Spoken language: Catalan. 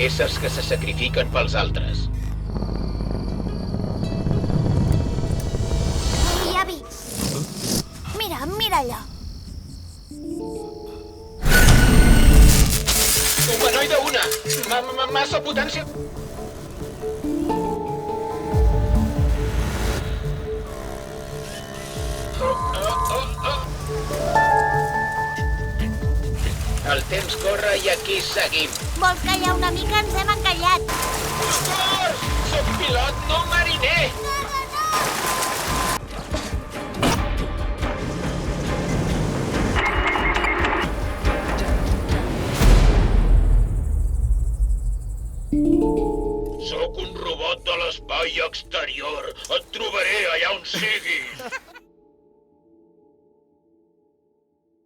Éssers que se sacrifiquen pels altres. Ei, avi! Mira, mira allò. Humanoide 1! Massa potència... El temps corre i aquí seguim. Vols callar una mica? Ens hem encallat. Socors! Soc pilot, no mariner! Sóc un robot de l'espai exterior. Et trobaré allà on siguis.